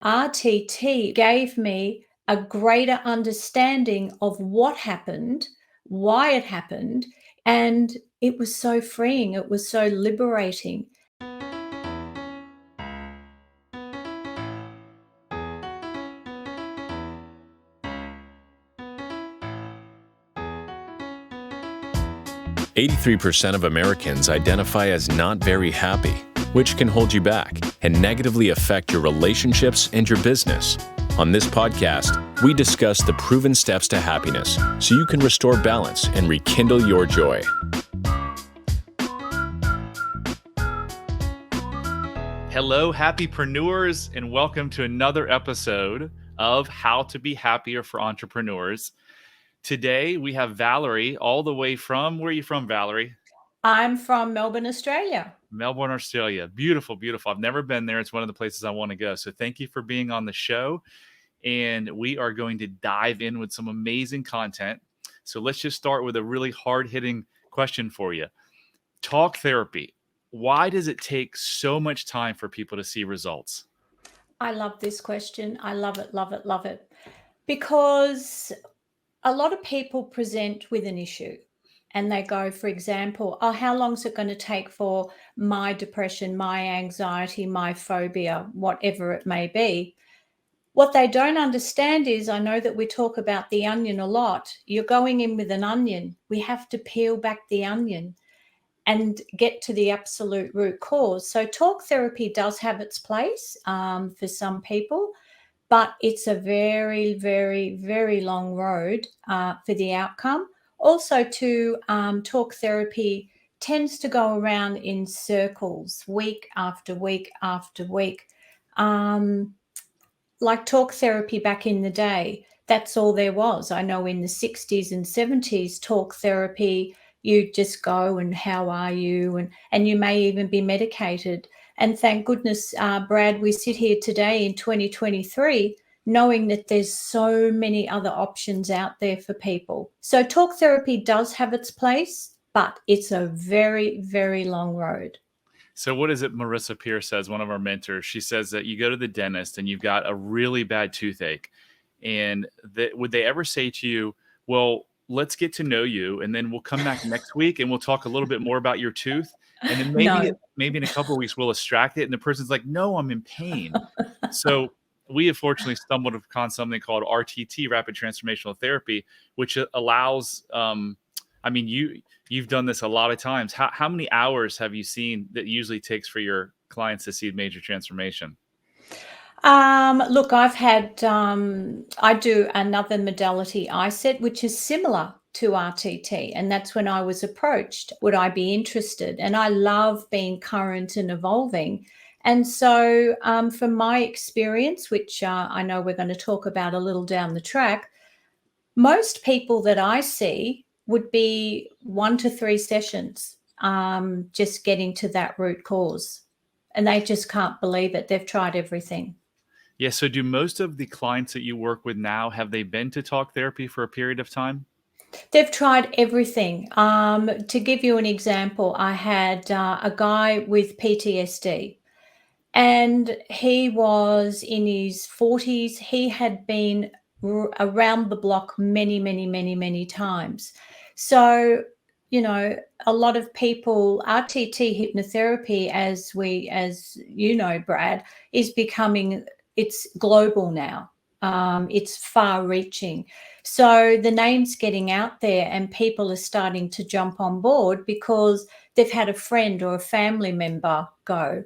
RTT gave me a greater understanding of what happened, why it happened, and it was so freeing. It was so liberating. "83% of Americans identify as not very happy, which can hold you back and negatively affect your relationships and your business." On this podcast, we discuss the proven steps to happiness so you can restore balance and rekindle your joy. Hello, happypreneurs, and welcome to another episode of How to Be Happier for Entrepreneurs. Today, we have Valerie all the way from, where are you from, Valerie? I'm from Melbourne, Australia. Melbourne, Australia. Beautiful, beautiful. I've never been there. It's one of the places I want to go. So thank you for being on the show. And we are going to dive in with some amazing content. So let's just start with a really hard-hitting question for you. Talk therapy. Why does it take so much time for people to see results? I love this question. I love it, love it, love it. Because a lot of people present with an issue and they go, for example, oh, how long is it going to take for my depression, my anxiety, my phobia, whatever it may be? What they don't understand is, I know that we talk about the onion a lot. You're going in with an onion. We have to peel back the onion and get to the absolute root cause. So talk therapy does have its place for some people, but it's a very, very, very long road for the outcome. Also, talk therapy tends to go around in circles, week after week after week. Like talk therapy back in the day, that's all there was. I know in the 60s and 70s, talk therapy, you just go and how are you? And you may even be medicated. And thank goodness, Brad, we sit here today in 2023 knowing that there's so many other options out there for people. So talk therapy does have its place, but it's a very, very long road. So what is it Marissa Pierce says, one of our mentors? She says that you go to the dentist and you've got a really bad toothache. And would they ever say to you, well, let's get to know you, and then we'll come back next week and we'll talk a little bit more about your tooth. And then maybe in a couple of weeks we'll extract it. And the person's like, no, I'm in pain. So we have fortunately stumbled upon something called RTT, Rapid Transformational Therapy, which allows, you've done this a lot of times. How many hours have you seen that usually takes for your clients to see a major transformation? Look, I've had, I do another modality, ISET, which is similar to RTT. And that's when I was approached, would I be interested? And I love being current and evolving. And so from my experience, which I know we're going to talk about a little down the track, most people that I see would be 1 to 3 sessions, just getting to that root cause. And they just can't believe it. They've tried everything. Yeah. So do most of the clients that you work with now, have they been to talk therapy for a period of time? They've tried everything. To give you an example, I had a guy with PTSD, and he was in his 40s. He had been around the block many, many, many, many times. So, a lot of people, RTT hypnotherapy, as you know, Brad, is becoming, it's global now. It's far reaching. So the name's getting out there and people are starting to jump on board because they've had a friend or a family member go.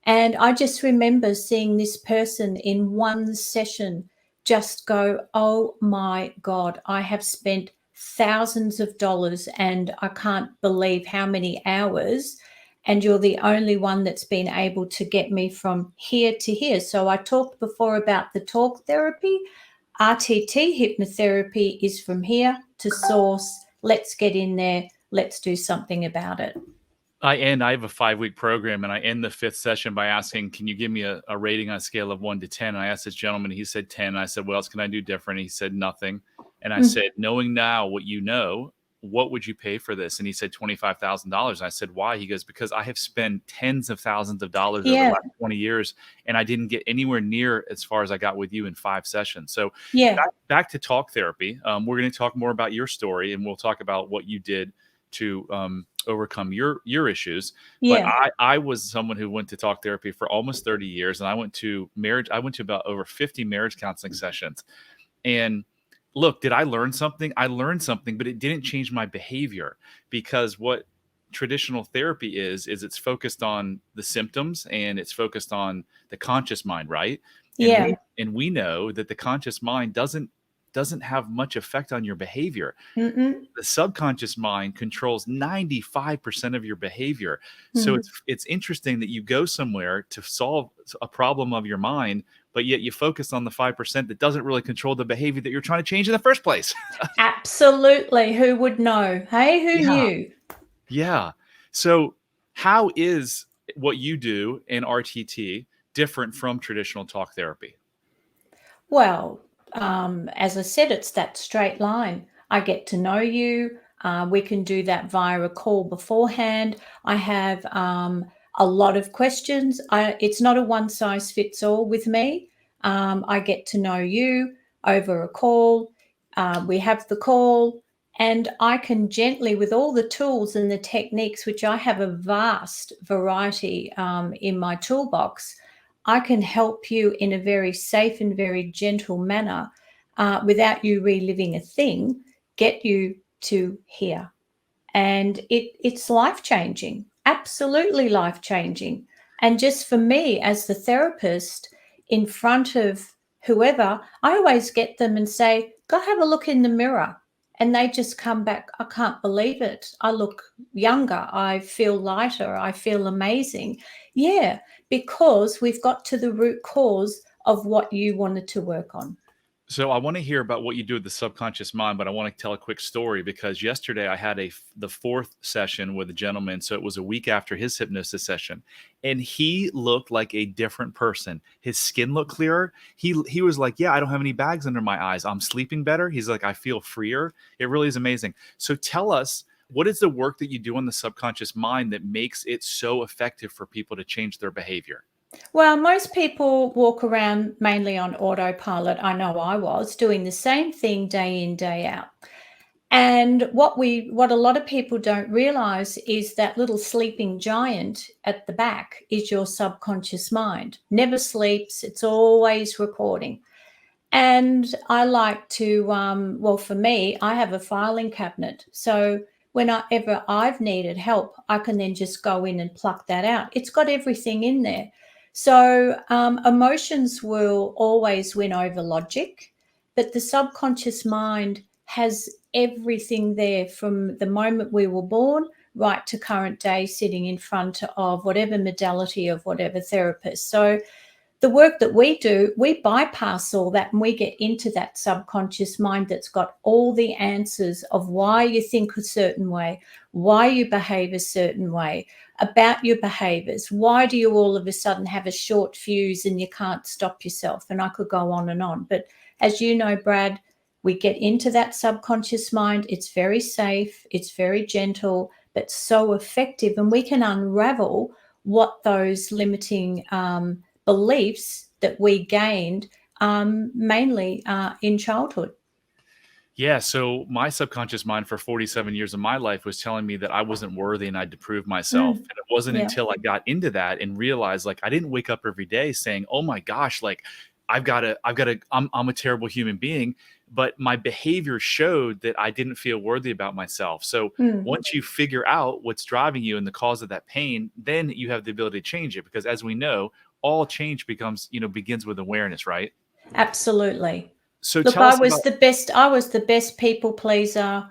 And I just remember seeing this person in one session just go, oh my God, I have spent thousands of dollars and I can't believe how many hours, and you're the only one that's been able to get me from here to here. So I talked before about the talk therapy. RTT hypnotherapy is from here to source. Let's get in there. Let's do something about it. I have a 5-week program, and I end the 5th session by asking, can you give me a rating on a scale of 1 to 10? And I asked this gentleman, he said 10. And I said, what else can I do different? He said nothing. And I said, knowing now what you know, what would you pay for this? And he said $25,000. And I said, why? He goes, because I have spent tens of thousands of dollars over the Yeah. last 20 years, and I didn't get anywhere near as far as I got with you in 5 sessions. So Yeah. back to talk therapy. We're going to talk more about your story, and we'll talk about what you did to overcome your issues. But Yeah. I was someone who went to talk therapy for almost 30 years, and I went to about over 50 marriage counseling sessions. And look, did I learn something? I learned something, but it didn't change my behavior, because what traditional therapy is it's focused on the symptoms, and it's focused on the conscious mind, right? Yeah. And we know that the conscious mind doesn't have much effect on your behavior. Mm-mm. The subconscious mind controls 95% of your behavior. So it's interesting that you go somewhere to solve a problem of your mind, but yet you focus on the 5% that doesn't really control the behavior that you're trying to change in the first place. Absolutely. Who would know? Hey, who Yeah. knew? Yeah. So how is what you do in RTT different from traditional talk therapy? Well, as I said, it's that straight line. I get to know you. We can do that via a call beforehand. I have a lot of questions. It's not a one size fits all with me. I get to know you over a call. We have the call, and I can gently, with all the tools and the techniques, which I have a vast variety in my toolbox, I can help you in a very safe and very gentle manner, without you reliving a thing, get you to here. And it's life-changing, absolutely life-changing. And just for me as the therapist in front of whoever, I always get them and say, go have a look in the mirror. And they just come back, I can't believe it. I look younger. I feel lighter. I feel amazing. Yeah, because we've got to the root cause of what you wanted to work on. So I want to hear about what you do with the subconscious mind, but I want to tell a quick story, because yesterday I had the 4th session with a gentleman. So it was a week after his hypnosis session, and he looked like a different person. His skin looked clearer. He was like, yeah, I don't have any bags under my eyes. I'm sleeping better. He's like, I feel freer. It really is amazing. So tell us, what is the work that you do on the subconscious mind that makes it so effective for people to change their behavior? Well, most people walk around mainly on autopilot. I know I was doing the same thing day in, day out. And what a lot of people don't realize is that little sleeping giant at the back is your subconscious mind. Never sleeps. It's always recording. And I like to, well, for me, I have a filing cabinet. So whenever I've needed help, I can then just go in and pluck that out. It's got everything in there. So emotions will always win over logic, but the subconscious mind has everything there from the moment we were born right to current day, sitting in front of whatever modality of whatever therapist. So the work that we do, we bypass all that and we get into that subconscious mind that's got all the answers of why you think a certain way, why you behave a certain way, about your behaviors. Why do you all of a sudden have a short fuse and you can't stop yourself? And I could go on and on. But as you know, Brad, we get into that subconscious mind. It's very safe. It's very gentle, but so effective. And we can unravel what those limiting beliefs that we gained mainly in childhood. Yeah, so my subconscious mind for 47 years of my life was telling me that I wasn't worthy and I had to prove myself. And it wasn't Yeah. until I got into that and realized, like, I didn't wake up every day saying, "Oh my gosh, like I'm a terrible human being," but my behavior showed that I didn't feel worthy about myself. So once you figure out what's driving you and the cause of that pain, then you have the ability to change it, because as we know, all change begins with awareness, right? Absolutely. So Look, tell I us was about. the best people pleaser,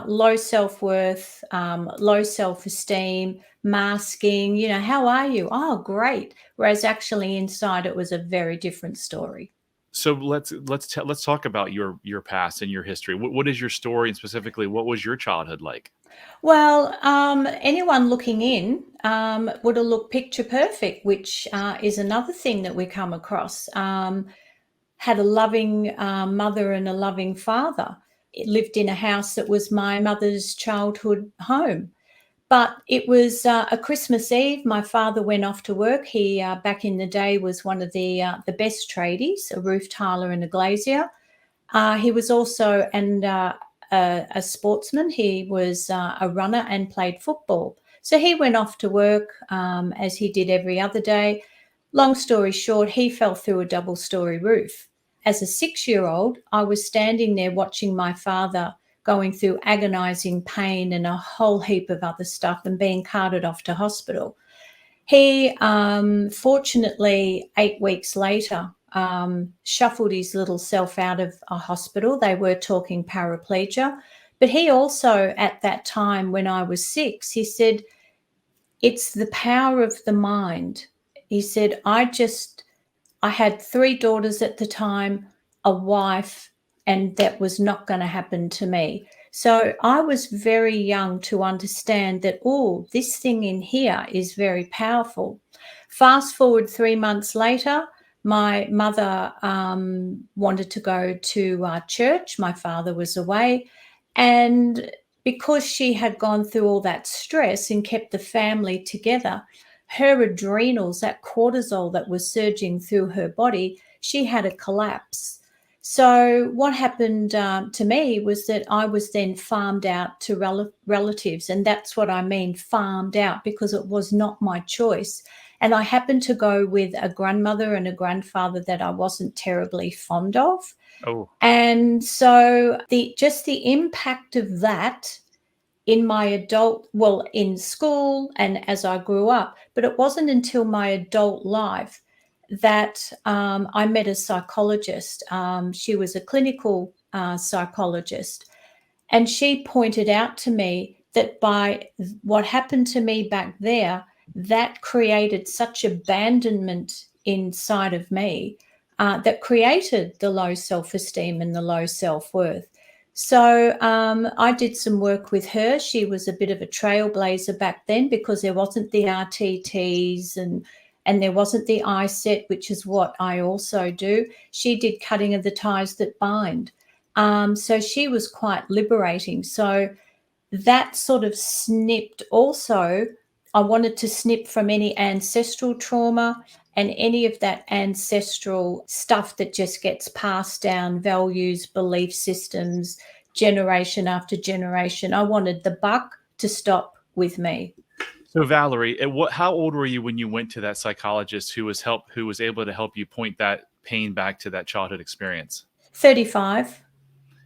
low self-worth, low self-esteem, masking, how are you? Oh, great. Whereas actually inside it was a very different story. So let's talk about your past and your history. What is your story, and specifically, what was your childhood like? Well, anyone looking in would have looked picture perfect, which is another thing that we come across. Had a loving mother and a loving father. lived in a house that was my mother's childhood home. But it was a Christmas Eve. My father went off to work. He, back in the day, was one of the best tradies, a roof tiler and a glazier. He was also a sportsman. He was a runner and played football. So he went off to work as he did every other day. Long story short, he fell through a double-story roof. As a 6-year-old, I was standing there watching my father going through agonizing pain and a whole heap of other stuff and being carted off to hospital. He, fortunately, 8 weeks later, shuffled his little self out of a hospital. They were talking paraplegia. But he also, at that time when I was 6, he said, it's the power of the mind. He said, I had 3 daughters at the time, a wife, and that was not going to happen to me. So I was very young to understand that, oh, this thing in here is very powerful. Fast forward 3 months later, my mother wanted to go to church. My father was away. And because she had gone through all that stress and kept the family together, her adrenals, that cortisol that was surging through her body, she had a collapse. So what happened to me was that I was then farmed out to relatives. And that's what I mean, farmed out, because it was not my choice. And I happened to go with a grandmother and a grandfather that I wasn't terribly fond of. Oh, And so the impact of that in my in school and as I grew up, but it wasn't until my adult life that I met a psychologist. She was a clinical psychologist, and she pointed out to me that by what happened to me back there, that created such abandonment inside of me that created the low self-esteem and the low self-worth. So I did some work with her. She was a bit of a trailblazer back then because there wasn't the RTTs and there wasn't the ISET, which is what I also do. She did cutting of the ties that bind. So she was quite liberating. So that sort of snipped also. I wanted to snip from any ancestral trauma and any of that ancestral stuff that just gets passed down, values, belief systems, generation after generation. I wanted the buck to stop with me. so Valerie, how old were you when you went to that psychologist who was able to help you point that pain back to that childhood experience? 35.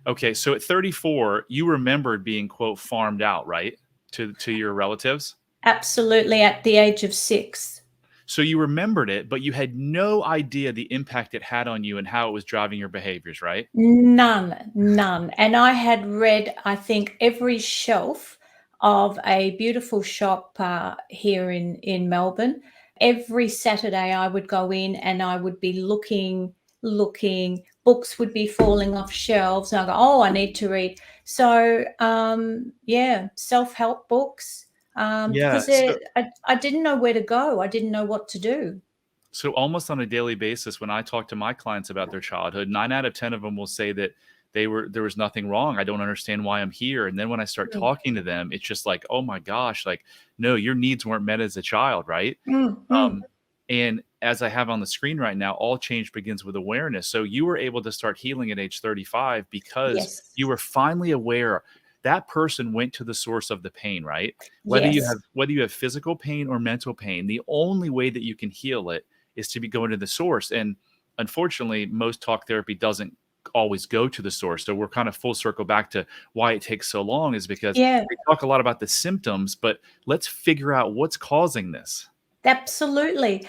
Okay, so at 34, you remembered being, quote, farmed out, right? To your relatives? Absolutely, at the age of 6. So you remembered it, but you had no idea the impact it had on you and how it was driving your behaviors, right? None. And I had read, I think, every shelf of a beautiful shop here in Melbourne. Every Saturday I would go in and I would be looking, books would be falling off shelves. And I go, oh, I need to read. So, self-help books. Yeah. Because I didn't know where to go. I didn't know what to do. So almost on a daily basis, when I talk to my clients about their childhood, 9 out of 10 of them will say that there was nothing wrong. I don't understand why I'm here. And then when I start talking to them, it's just like, oh my gosh, like, no, your needs weren't met as a child, right? And as I have on the screen right now, all change begins with awareness. So you were able to start healing at age 35 because you were finally aware that person went to the source of the pain, right? Whether you have physical pain or mental pain, the only way that you can heal it is to be going to the source. And unfortunately, most talk therapy doesn't always go to the source. So we're kind of full circle back to why it takes so long is because we talk a lot about the symptoms, but let's figure out what's causing this. Absolutely.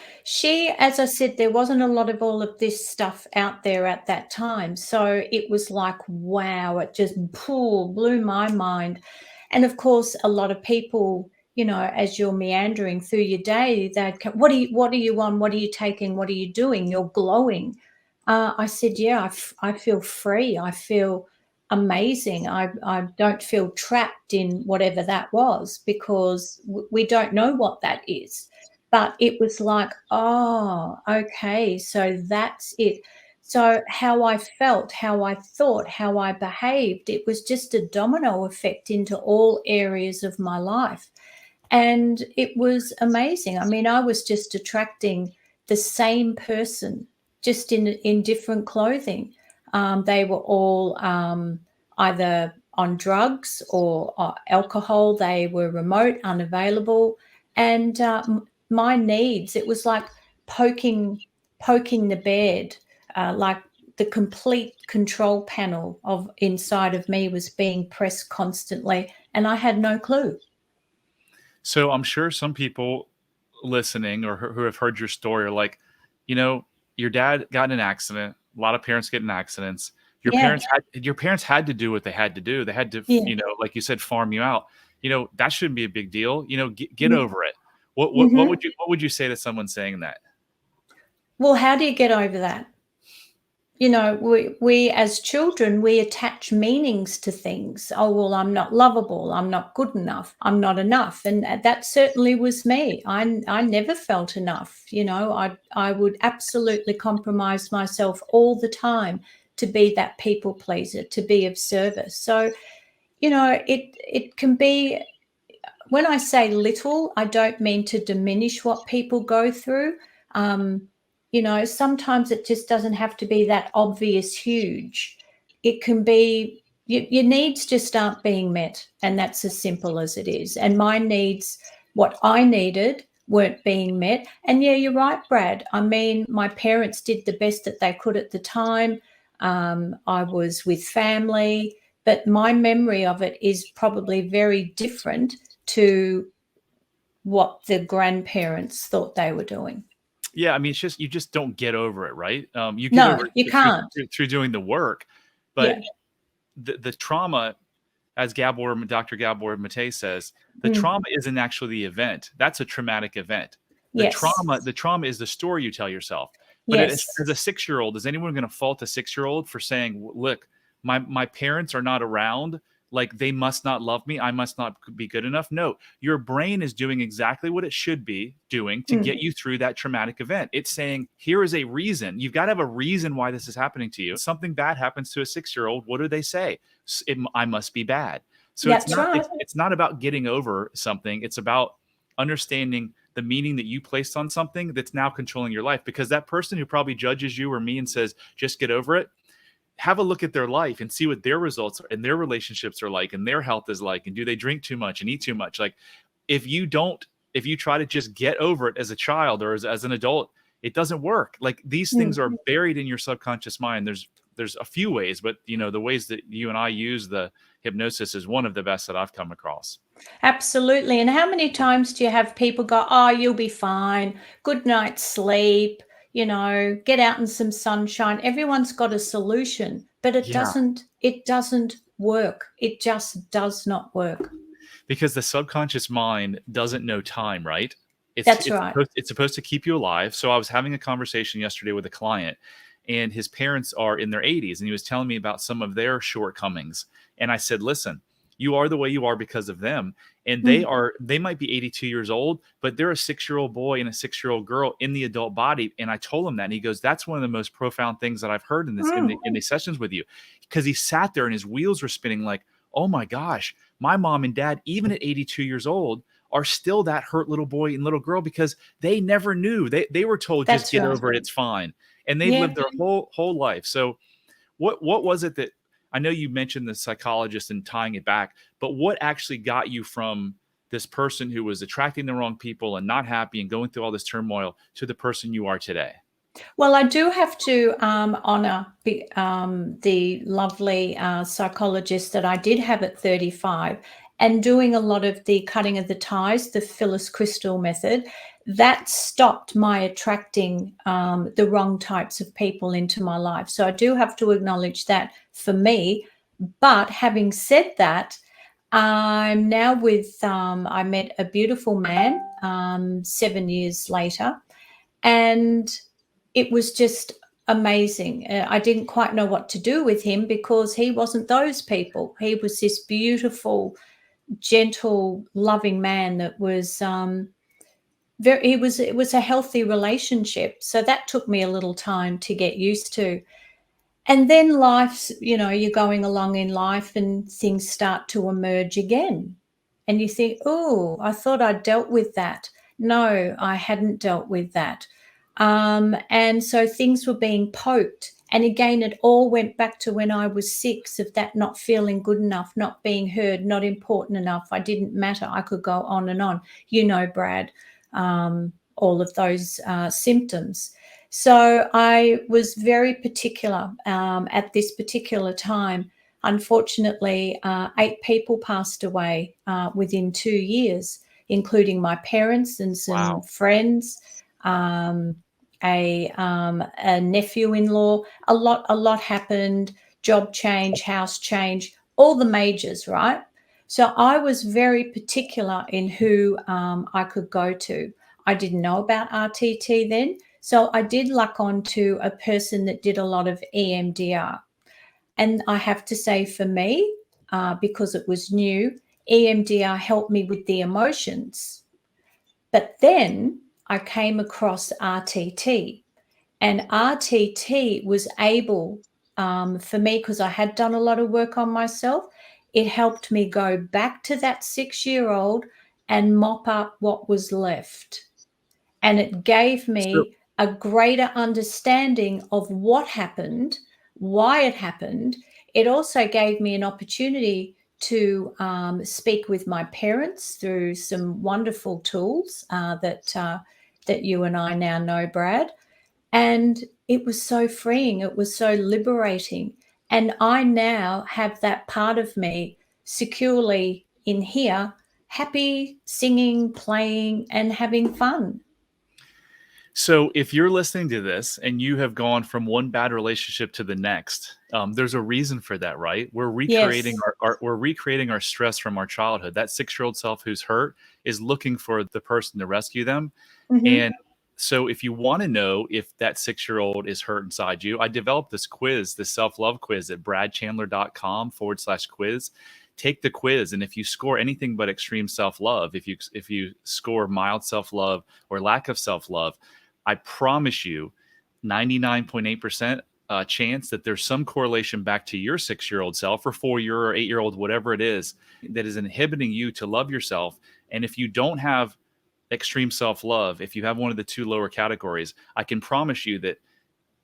As I said, there wasn't a lot of all of this stuff out there at that time. So it was like, wow, it just blew my mind. And of course, a lot of people, as you're meandering through your day, they'd come, what are you on? What are you taking? What are you doing? You're glowing. I said, yeah, I feel free. I feel amazing. I don't feel trapped in whatever that was because we don't know what that is. But it was like, oh, okay, so that's it. So how I felt, how I thought, how I behaved, it was just a domino effect into all areas of my life. And it was amazing. I mean, I was just attracting the same person, just in different clothing. They were all either on drugs or alcohol. They were remote, unavailable. And my needs, it was like poking the bed, like the complete control panel of inside of me was being pressed constantly, and I had no clue. So I'm sure some people listening or who have heard your story are like, your dad got in an accident. A lot of parents get in accidents. Yeah, Your parents had to do what they had to do. They had to, yeah. like you said, farm you out. That shouldn't be a big deal. Get Mm, over it. mhm. What would you say to someone saying that? Well, how do you get over that? We as children, we attach meanings to things. Oh, well, I'm not lovable. I'm not good enough. I'm not enough. And that certainly was me. I never felt enough. I would absolutely compromise myself all the time to be that people pleaser, to be of service. So, it can be, when I say little, I don't mean to diminish what people go through. Sometimes it just doesn't have to be that obvious huge. It can be your needs just aren't being met, and that's as simple as it is. And my needs, what I needed, weren't being met. And yeah, you're right, Brad. I mean, my parents did the best that they could at the time. I was with family, but my memory of it is probably very different to what the grandparents thought they were doing. Yeah, I mean, it's just you just don't get over it, right? You get No, over you it through, can't. through doing the work, but Yeah. the trauma, as Dr. Gabor Mate says, the Mm. trauma isn't actually the event. That's a traumatic event. Yes. The trauma is the story you tell yourself. But Yes. as a 6-year-old, is anyone going to fault a 6-year-old for saying, "Look, my parents are not around. Like they must not love me. I must not be good enough." No, your brain is doing exactly what it should be doing to get Mm. you through that traumatic event. It's saying, "Here is a reason. You've got to have a reason why this is happening to you." Something bad happens to a 6-year-old. What do they say? I must be bad. So That's right. it's not about getting over something. It's about understanding the meaning that you placed on something that's now controlling your life. Because that person who probably judges you or me and says, "Just get over it," have a look at their life and see what their results and their relationships are like and their health is like. And do they drink too much and eat too much? Like if you try to just get over it as a child or as an adult, it doesn't work. Like these things are Mm. buried in your subconscious mind. There's a few ways, but the ways that you and I use the hypnosis is one of the best that I've come across. Absolutely. And how many times do you have people go, "Oh, you'll be fine. Good night's sleep, get out in some sunshine." Everyone's got a solution, but it Yeah. doesn't work. It just does not work. Because the subconscious mind doesn't know time, right? That's right. It's supposed to keep you alive. So I was having a conversation yesterday with a client, and his parents are in their 80s, and he was telling me about some of their shortcomings. And I said, "Listen, you are the way you are because of them, and Mm. they might be 82 years old, but they're a 6-year-old boy and a 6-year-old girl in the adult body." And I told him that, and he goes, "That's one of the most profound things that I've heard in this Mm. in the sessions with you," because he sat there and his wheels were spinning like, "Oh my gosh, my mom and dad, even at 82 years old, are still that hurt little boy and little girl because they never knew. They were told, just That's get right. over it, it's fine." And they Yeah. lived their whole life. So what was it that, I know you mentioned the psychologist and tying it back, but what actually got you from this person who was attracting the wrong people and not happy and going through all this turmoil to the person you are today? Well, I do have to honor the lovely psychologist that I did have at 35, and doing a lot of the cutting of the ties, the Phyllis Crystal method, that stopped my attracting the wrong types of people into my life. So I do have to acknowledge that for me. But having said that, I'm now I met a beautiful man 7 years later, and it was just amazing. I didn't quite know what to do with him because he wasn't those people. He was this beautiful, gentle, loving man that it was a healthy relationship. So that took me a little time to get used to. And then life's, you're going along in life and things start to emerge again. And you think, oh, I thought I'd dealt with that. No, I hadn't dealt with that. And so things were being poked. And again, it all went back to when I was 6, of that not feeling good enough, not being heard, not important enough. I didn't matter. I could go on and on. Brad, all of those symptoms. So I was very particular at this particular time. Unfortunately, 8 people passed away within 2 years, including my parents and some friends, a nephew-in-law. A lot happened. Job change, house change, all the majors, right? So I was very particular in who I could go to. I didn't know about RTT then. So I did luck onto a person that did a lot of EMDR. And I have to say, for me, because it was new, EMDR helped me with the emotions. But then I came across RTT, and RTT was able, for me, because I had done a lot of work on myself, it helped me go back to that 6-year-old and mop up what was left. And it gave me a greater understanding of what happened, why it happened. It also gave me an opportunity to speak with my parents through some wonderful tools that you and I now know, Brad. And it was so freeing. It was so liberating. And I now have that part of me securely in here, happy, singing, playing, and having fun. So if you're listening to this and you have gone from one bad relationship to the next, there's a reason for that, right? We're recreating Yes. we're recreating our stress from our childhood. That 6-year-old self who's hurt is looking for the person to rescue them. Mm-hmm. And so if you want to know if that 6-year-old is hurt inside you, I developed this quiz, this self-love quiz at bradchandler.com/quiz. Take the quiz, and if you score anything but extreme self-love, if you score mild self-love or lack of self-love, I promise you 99.8% chance that there's some correlation back to your 6-year-old self or 4-year or 8-year-old, whatever it is, that is inhibiting you to love yourself. And if you don't have extreme self-love, if you have one of the 2 lower categories, I can promise you that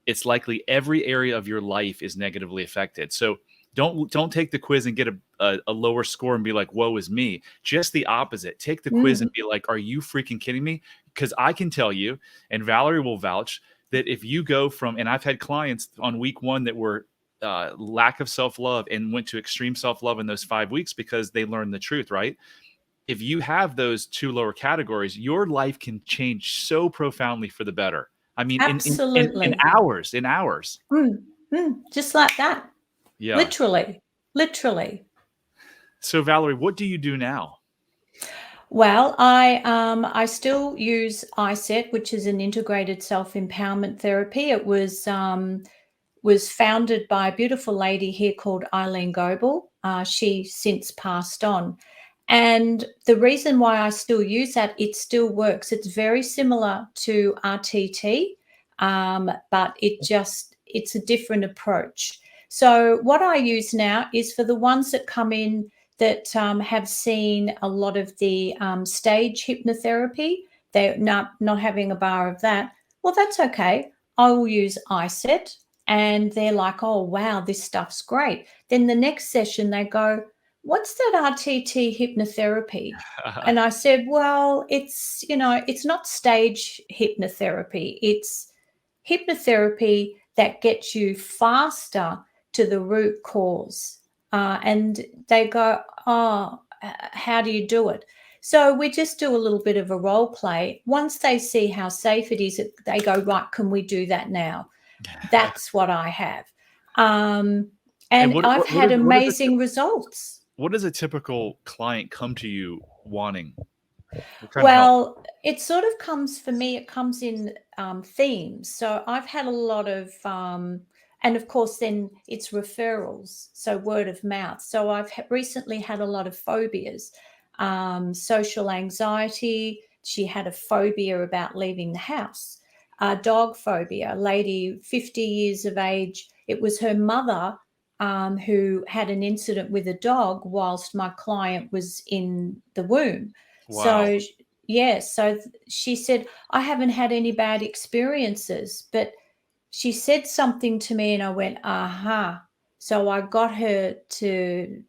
it's likely every area of your life is negatively affected. So don't take the quiz and get a lower score and be like, woe is me. Just the opposite. Take the quiz and be like, are you freaking kidding me? Because I can tell you, and Valerie will vouch, that if you go from, and I've had clients on week 1 that were lack of self-love and went to extreme self-love in those 5 weeks because they learned the truth, right? If you have those 2 lower categories, your life can change so profoundly for the better. I mean, Absolutely. in hours. Just like that. Yeah. Literally. So Valerie, what do you do now? Well, I still use ISET, which is an integrated self-empowerment therapy. It was founded by a beautiful lady here called Eileen Goebel. She since passed on. And the reason why I still use that, it still works. It's very similar to RTT, but it's a different approach. So what I use now is for the ones that come in that have seen a lot of the stage hypnotherapy, they're not having a bar of that. Well, that's okay. I will use ISET, and they're like, oh, wow, this stuff's great. Then the next session they go, what's that RTT hypnotherapy? And I said, well, it's not stage hypnotherapy. It's hypnotherapy that gets you faster to the root cause. And they go, oh, how do you do it? So we just do a little bit of a role play. Once they see how safe it is, they go, right, can we do that now? That's what I have. And I've had amazing results. What does a typical client come to you wanting? Well, it sort of comes, for me, it comes in themes. So I've had a lot of, and of course then it's referrals, so word of mouth. So I've recently had a lot of phobias, social anxiety, She had a phobia about leaving the house, a dog phobia, a lady 50 years of age. It was her mother who had an incident with a dog whilst my client was in the womb. Wow. So, yes, so she said, I haven't had any bad experiences, but she said something to me and I went, aha. So I got her to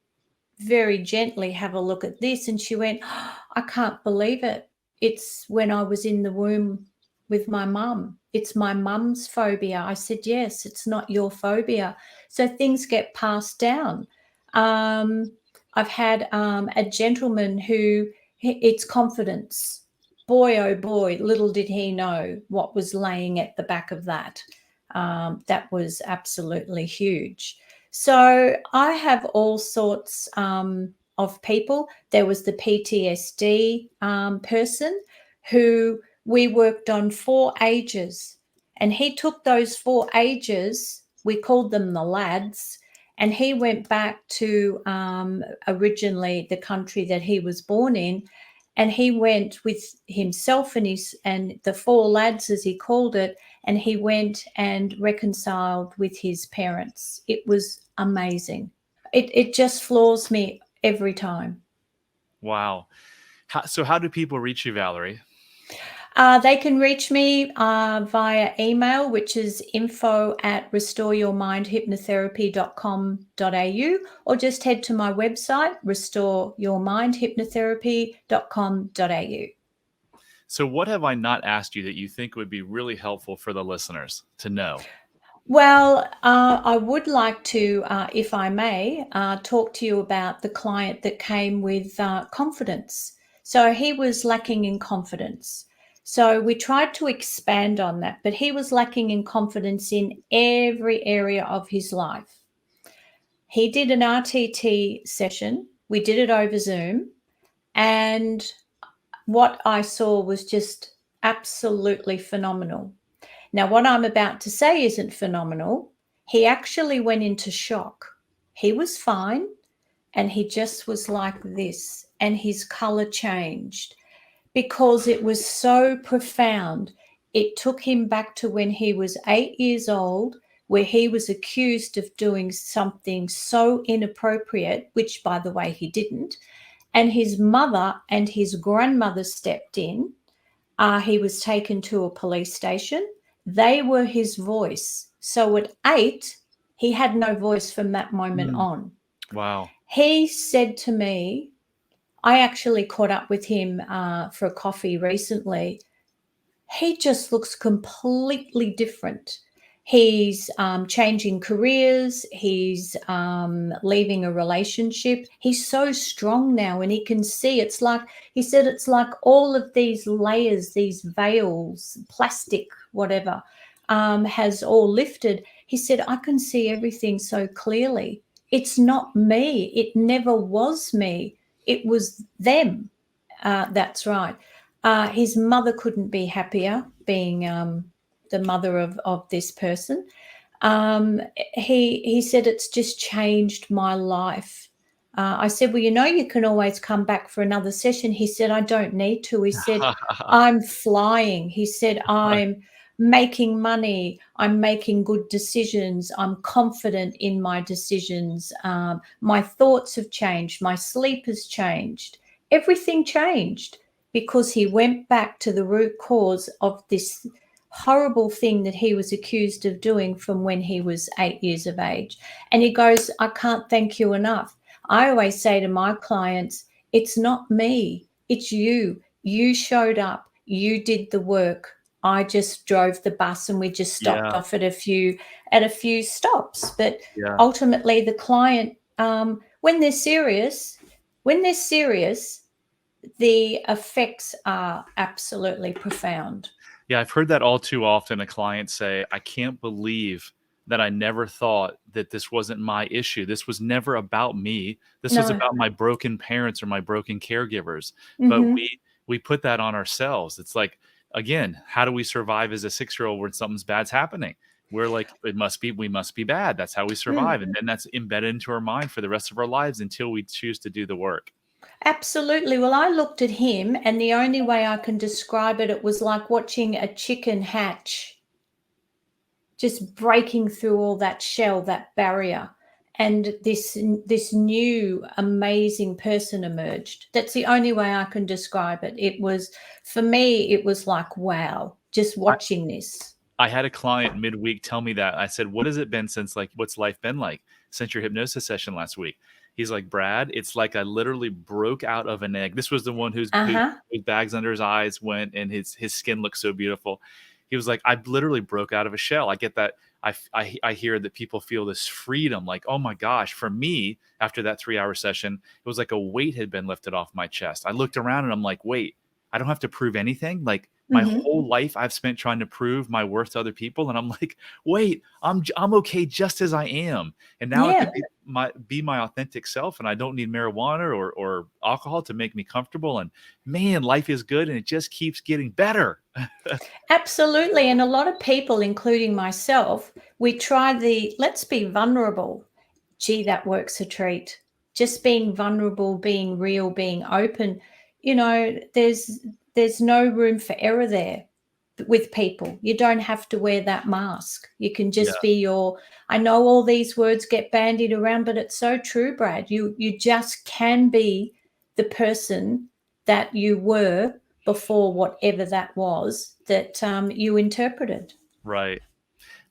very gently have a look at this, and she went, "Oh, I can't believe it. It's when I was in the womb with my mum. It's my mum's phobia." I said, yes, it's not your phobia. So things get passed down. Um, I've had a gentleman who, it's confidence. Boy, oh boy, little did he know what was laying at the back of that. That was absolutely huge. So I have all sorts of people. There was the PTSD person who we worked on 4 ages, and he took those 4 ages, we called them the lads, and he went back to originally the country that he was born in, and he went with himself and the 4 lads, as he called it, and he went and reconciled with his parents. It was amazing. It just floors me every time. Wow. So how do people reach you, Valerie? They can reach me via email, which is info@restoreyourmindhypnotherapy.com.au, or just head to my website, restoreyourmindhypnotherapy.com.au. So what have I not asked you that you think would be really helpful for the listeners to know? Well, I would like to, if I may, talk to you about the client that came with confidence. So he was lacking in confidence. So we tried to expand on that, but he was lacking in confidence in every area of his life. He did an RTT session. We did it over Zoom. And what I saw was just absolutely phenomenal. Now, what I'm about to say isn't phenomenal. He actually went into shock. He was fine, and he just was like this, and his color changed because it was so profound. It took him back to when he was 8 years old, where he was accused of doing something so inappropriate, which, by the way, he didn't. And his mother and his grandmother stepped in. He was taken to a police station. They were his voice. So at 8, he had no voice from that moment on. Wow. He said to me, I actually caught up with him for a coffee recently. He just looks completely different. He's changing careers. He's leaving a relationship. He's so strong now, and he can see. It's like, he said, it's like all of these layers, these veils, plastic, whatever, has all lifted. He said, I can see everything so clearly. It's not me. It never was me. It was them. That's right. His mother couldn't be happier, being the mother of this person. He said, it's just changed my life. I said, well, you can always come back for another session. He said, I don't need to. He said, I'm flying. He said, I'm making money. I'm making good decisions. I'm confident in my decisions. My thoughts have changed. My sleep has changed. Everything changed because he went back to the root cause of this horrible thing that he was accused of doing from when he was 8 years of age. And he goes, I can't thank you enough. I always say to my clients, it's not me, it's you. You showed up, you did the work. I just drove the bus and we just stopped off at a few stops. But ultimately the client, when they're serious, the effects are absolutely profound. Yeah, I've heard that all too often. A client say, I can't believe that I never thought that this wasn't my issue. This was never about me. This was about my broken parents or my broken caregivers. But we put that on ourselves. It's like, again, how do we survive as a 6-year-old when something's bad's happening? We're like, we must be bad. That's how we survive. And then that's embedded into our mind for the rest of our lives until we choose to do the work. Absolutely. Well, I looked at him, and the only way I can describe it, it was like watching a chicken hatch, just breaking through all that shell, that barrier, and this new amazing person emerged. That's the only way I can describe it. It was, for me, it was like, wow, just watching this. I had a client midweek tell me that. I said, "What has it been since, like, what's life been like since your hypnosis session last week?" He's like, "Brad, it's like I literally broke out of an egg." This was the one whose Uh-huh. bags under his eyes went and his skin looked so beautiful. He was like, "I literally broke out of a shell." I get that. I hear that people feel this freedom, like, oh my gosh. For me, after that 3-hour session, it was like a weight had been lifted off my chest. I looked around and I'm like, wait, I don't have to prove anything. Like, my Mhm. whole life I've spent trying to prove my worth to other people, and I'm like, wait, I'm okay just as I am, and now I Yeah. can be my authentic self, and I don't need marijuana or alcohol to make me comfortable. And man, life is good, and it just keeps getting better. Absolutely. And a lot of people, including myself, we try the let's be vulnerable. Gee, that works a treat. Just being vulnerable, being real, being open. There's no room for error there with people. You don't have to wear that mask. You can Yeah, just be I know all these words get bandied around, but it's so true, Brad. You just can be the person that you were before whatever that was that you interpreted. right.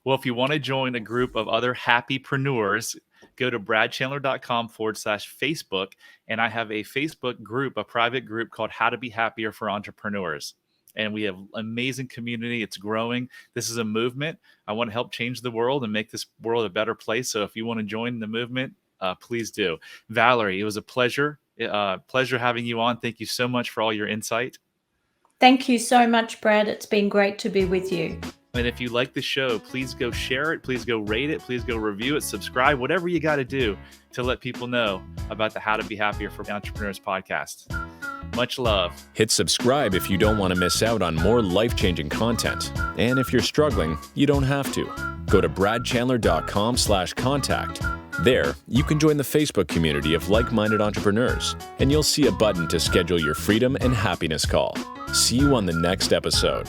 Well, if you want to join a group of other happypreneurs, go to bradchandler.com/Facebook. And I have a Facebook group, a private group called How to Be Happier for Entrepreneurs. And we have amazing community. It's growing. This is a movement. I want to help change the world and make this world a better place. So if you want to join the movement, please do. Valerie, it was a pleasure. Pleasure having you on. Thank you so much for all your insight. Thank you so much, Brad. It's been great to be with you. And if you like the show, please go share it. Please go rate it. Please go review it, subscribe, whatever you got to do to let people know about the How to Be Happier for Entrepreneurs podcast. Much love. Hit subscribe if you don't want to miss out on more life-changing content. And if you're struggling, you don't have to. Go to bradchandler.com/contact. There, you can join the Facebook community of like-minded entrepreneurs, and you'll see a button to schedule your freedom and happiness call. See you on the next episode.